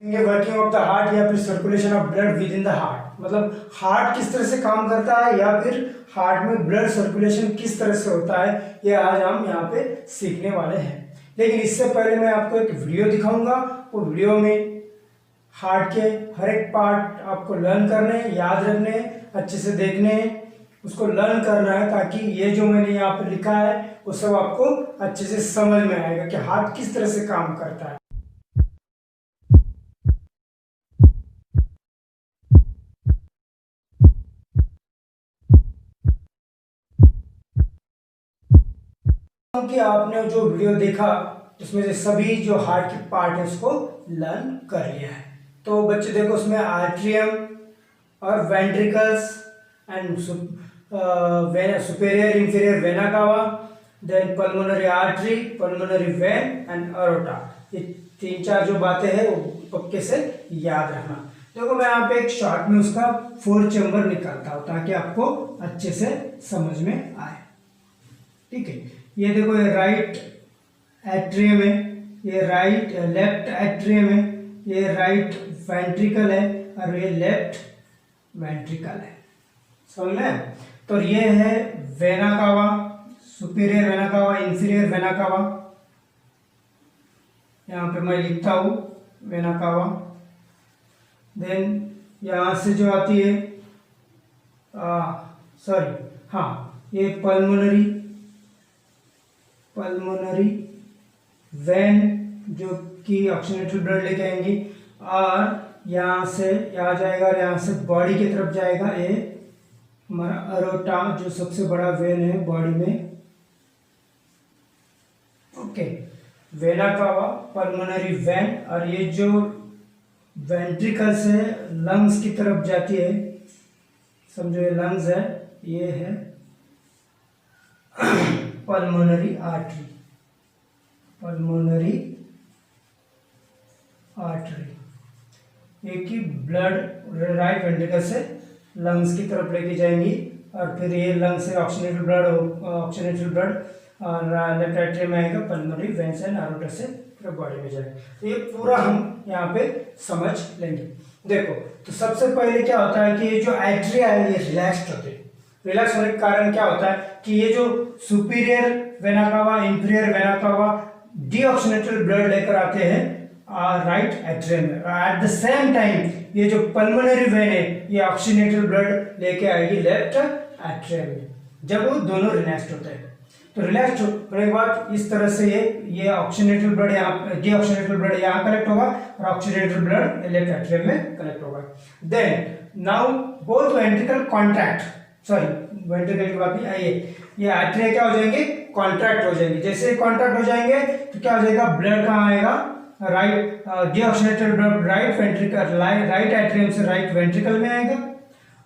Working of the heart या फिर circulation of blood with in the heart, मतलब heart किस तरह से काम करता है या फिर हार्ट में ब्लड सर्कुलेशन किस तरह से होता है, ये आज हम यहाँ पे सीखने वाले हैं। लेकिन इससे पहले मैं आपको एक वीडियो दिखाऊंगा। वो वीडियो में हार्ट के हर एक पार्ट आपको लर्न करने, याद रखने, अच्छे से देखने, उसको लर्न करना है, ताकि ये जो मैंने यहाँ पे लिखा है वो सब आपको अच्छे से समझ में आएगा कि हार्ट किस तरह से काम करता है। कि आपने जो वीडियो देखा उसमें से सभी जो हार्ट के पार्ट है उसको लर्न कर लिया है। तो बच्चे देखो, उसमें आर्ट्रियम और ventricles and superior inferior vena cava, then pulmonary artery, pulmonary vein and aorta. ये तीन चार जो बातें हैं वो पक्के से याद रखना। देखो मैं यहाँ पे एक शॉर्ट में उसका 4 चैम्बर निकालता हूँ ताकि आपको अच्छे से समझ में आए। ठीक है, ये देखो, ये राइट एट्रियम है, ये लेफ्ट एट्रियम है, ये राइट वेंट्रिकल है और ये लेफ्ट वेंट्रिकल है। समझ में? तो ये है vena cava, superior vena cava, inferior vena कावा। यहाँ पे मैं लिखता हूँ वेना कावा। देन यहाँ से जो आती है ये पल्मोनरी वेन, जो कि ऑक्सीजनेटेड ब्लड लेके आएंगी, और यहाँ से आ जाएगा और यहाँ से बॉडी की तरफ जाएगा ये हमारा अरोटा, जो सबसे बड़ा वेन है बॉडी में। Okay, vena cava, pulmonary vein, और ये जो वेंट्रिकल से लंग्स की तरफ जाती है, समझो ये लंग्स है, ये है पल्मोनरी आर्टरी, एक ही ब्लड राइट वेंट्रिकल से लंग्स की तरफ लेके जाएंगी और फिर ये लंग्स से ऑक्सीजनेटेड ब्लड और लेफ्ट एट्रियम में आएगा, पल्मोनरी वेन्स एंड अरोटा से फिर बॉडी में जाएगा। तो ये पूरा हम यहाँ पे समझ लेंगे। देखो, तो सबसे पहले क्या होता है कि ये जो एट्रिया है ये रिलैक्स्ड होते हैं। रिलैक्स होने के कारण क्या होता है कि ये जो superior vena cava, inferior vena कावा डीऑक्सीजनेटेड ब्लड लेकर आते हैं राइट एट्रियम में। एट द सेम टाइम ये जो पल्मोनरी वेन है ये ऑक्सीजनेटेड ब्लड लेके आएगी लेफ्ट एट्रियम में, जब वो दोनों रिलैक्स्ड होते हैं। तो रिलैक्स्ड होने के बाद इस तरह से ये ऑक्सीजनेटेड ब्लड यहाँ, डीऑक्सीजनेटेड ब्लड यहाँ कलेक्ट होगा और ऑक्सीजनेटेड ब्लड लेफ्ट एट्रियम में कलेक्ट होगा। Then now both ventricle contract, ventricle की बात नहीं आई है, ये आर्टरी क्या हो जाएंगे, कॉन्ट्रैक्ट हो जाएंगे। जैसे कॉन्ट्रैक्ट हो जाएंगे तो क्या हो जाएगा, ब्लड कहाँ आएगा, right deoxygenated blood right ventricle, right atrium से राइट वेंट्रिकल में आएगा,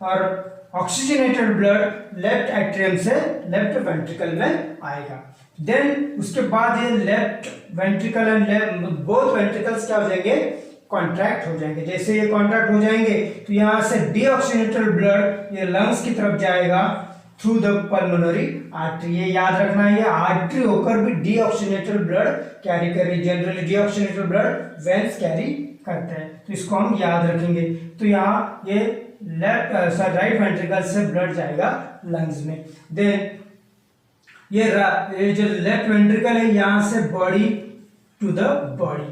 और ऑक्सीजनेटेड ब्लड लेफ्ट एट्रियम से लेफ्ट वेंट्रिकल में आएगा। देन उसके बाद ये left ventricle and both ventricles क्या हो जाएंगे, कॉन्ट्रैक्ट हो जाएंगे। जैसे ये कॉन्ट्रैक्ट हो जाएंगे तो यहाँ से डीऑक्सीजनेटेड ब्लड ये लंग्स की तरफ जाएगा थ्रू द पल्मोनरी आर्टरी। ये याद रखना है, ये आर्टरी होकर भी डीऑक्सीजनेटेड ब्लड कैरी कर रही है। Generally deoxygenated blood veins carry करते हैं, तो इसको हम याद रखेंगे। तो यहाँ ये राइट वेंट्रिकल से ब्लड जाएगा लंग्स में। देन ये जो लेफ्ट वेंट्रिकल है यहाँ से बॉडी टू द बॉडी,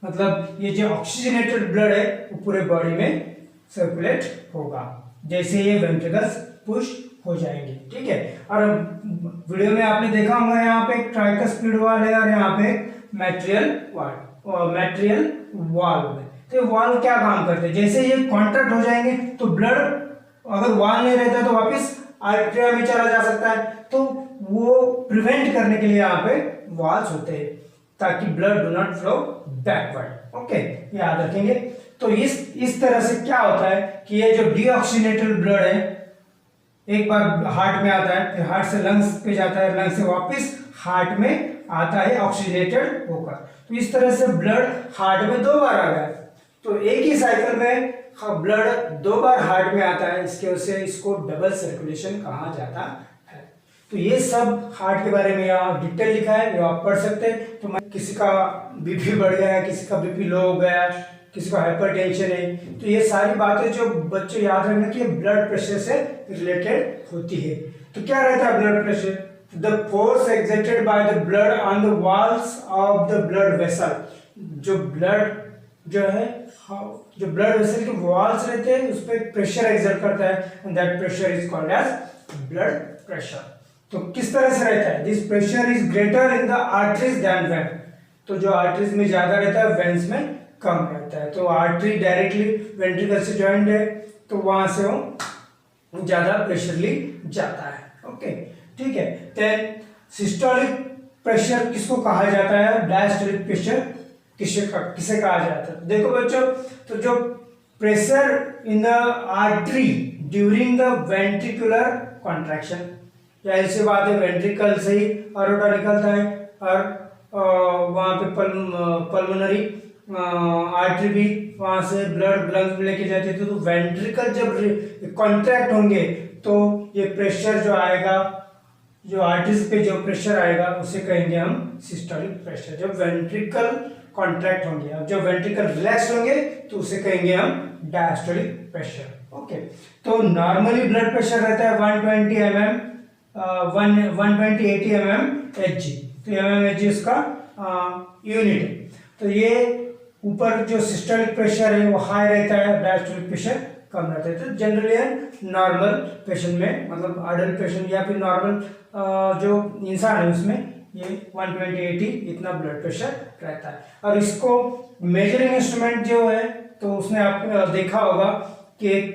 मतलब ये जो ऑक्सीजनेटेड ब्लड है वो पूरे बॉडी में सर्कुलेट होगा जैसे ये वेंट्रिकल्स पुश हो जाएंगे। ठीक है, और वीडियो में आपने देखा होगा यहाँ पे एक ट्राइकस्पिड वाल है और यहाँ पे मैट्रियल वाल्व है। तो ये वाल्व क्या काम करते हैं, जैसे ये कॉन्ट्रैक्ट हो जाएंगे तो ब्लड, अगर वाल्व नहीं रहता तो वापस आर्टरिया में चला जा सकता है, तो वो प्रिवेंट करने के लिए यहाँ पे वाल्व्स होते हैं ताकि blood do not flow backward. Okay, याद रखेंगे। तो इस तरह से क्या होता है कि ये जो डीऑक्सीजनेटेड ब्लड है एक बार हार्ट में आता है, फिर हार्ट से लंग्स पे जाता है, लंग्स से वापस हार्ट में आता है ऑक्सीजनेटेड होकर। तो इस तरह से ब्लड हार्ट में 2 बार आ गया, तो एक ही साइकिल में ब्लड 2 बार हार्ट में आता है, इसके वजह से इसको डबल सर्कुलेशन कहा जाता है। तो ये सब हार्ट के बारे में यहाँ डिटेल लिखा है, जो आप पढ़ सकते हैं। तो मैं किसी का बीपी बढ़ गया है, किसी का बीपी लो हो गया, किसी को हाइपरटेंशन है। तो ये सारी बातें जो बच्चों याद रखना कि ब्लड प्रेशर से रिलेटेड होती है। तो क्या रहता है blood pressure? The force exerted by the blood on the walls of the blood vessel. जो ब्लड जो है, जो ब्लड वेसल के वॉल्स रहते हैं उस पर प्रेशर एक्सर्ट करता है, and that pressure is called as blood pressure. तो किस तरह से रहता है? This pressure is greater in the arteries than vein. तो जो आर्टरीज में ज्यादा रहता है, वेन्स में कम रहता है। तो आर्टरी डायरेक्टली वेंट्रिकल से ज्वाइंट है, तो वहां से वो ज्यादा प्रेशर ली जाता है। ओके, ठीक है। देन सिस्टोलिक प्रेशर किसको कहा जाता है? डायस्टोलिक प्रेशर किसे कहा जाता है? देखो बच्चों, तो जो pressure in the artery during the ventricular contraction, या ऐसी बात है वेंट्रिकल से ही अरोटा निकलता है, और वहाँ पे पल्मोनरी आर्टरी भी वहाँ से ब्लड लंग्स में लेके जाती है। तो वेंट्रिकल जब कॉन्ट्रैक्ट होंगे तो ये प्रेशर जो आएगा, जो आर्टरीज पे जो प्रेशर आएगा उसे कहेंगे हम सिस्टोलिक प्रेशर, जब वेंट्रिकल कॉन्ट्रैक्ट होंगे। अब जब वेंट्रिकल रिलैक्स होंगे तो उसे कहेंगे हम डायस्टोलिक प्रेशर। ओके, तो नॉर्मली ब्लड प्रेशर रहता है 120 mm 120-80 mmHg। तो mmHg उसका यूनिट है। तो ये ऊपर जो सिस्टोलिक प्रेशर है वो हाई रहता है, डायस्टोलिक प्रेशर कम रहता है। तो जनरली नॉर्मल पेशेंट में, मतलब अडल्ट पेशेंट या फिर नॉर्मल जो इंसान है उसमें ये 120-80 इतना ब्लड प्रेशर रहता है। और इसको मेजरिंग इंस्ट्रूमेंट जो है, तो उसने आप देखा होगा कि एक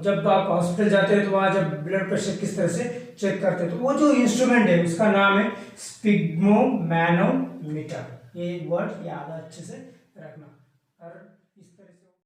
जब आप हॉस्पिटल जाते हैं तो वहाँ जब ब्लड प्रेशर किस तरह से चेक करते हैं, तो वो जो इंस्ट्रूमेंट है उसका नाम है स्पिग्मोमैनोमीटर। ये वर्ड याद अच्छे से रखना।